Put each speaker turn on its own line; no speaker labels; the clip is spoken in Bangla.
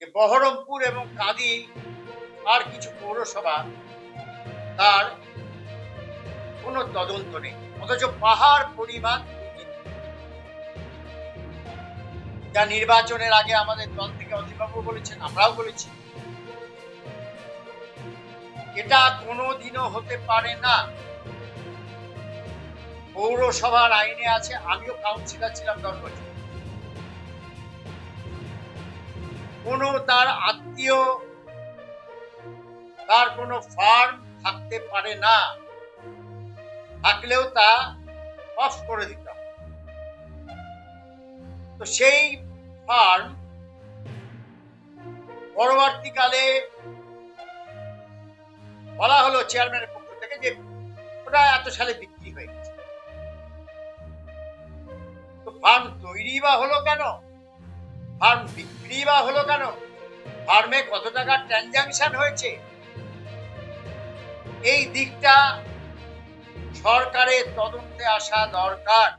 যে বহরমপুর এবং কাঁদি আর কিছু পৌরসভা তার কোনো তদন্ত নেই, অথচ পাহাড় পরিমাণ দুর্নীতি। যা নির্বাচনের আগে আমাদের দল থেকে অধিবাবু বলেছেন, আমরাও বলেছি, এটা কোনোদিনও হতে পারে না। পৌরসভার আইনে আছে, আমিও কাউন্সিলর ছিলাম 10 বছর। কোনো তার আত্মীয়, তার কোনো ফার্ম থাকতে পারে না, থাকলেও তা অফ করে দিতাম। তো সেই ফার্ম পরবর্তীকালে বলা হলো চেয়ারম্যানের পক্ষ থেকে যে ওটা এত সালে বিক্রি হয়ে গেছে। তো ফার্ম তৈরি বা হলো কেন, ফার্ম বিক্রি বা হলো কেন, ফার্মে কত টাকার ট্রানজাকশন হয়েছে, এই দিকটা সরকারের তদন্তে আসা দরকার।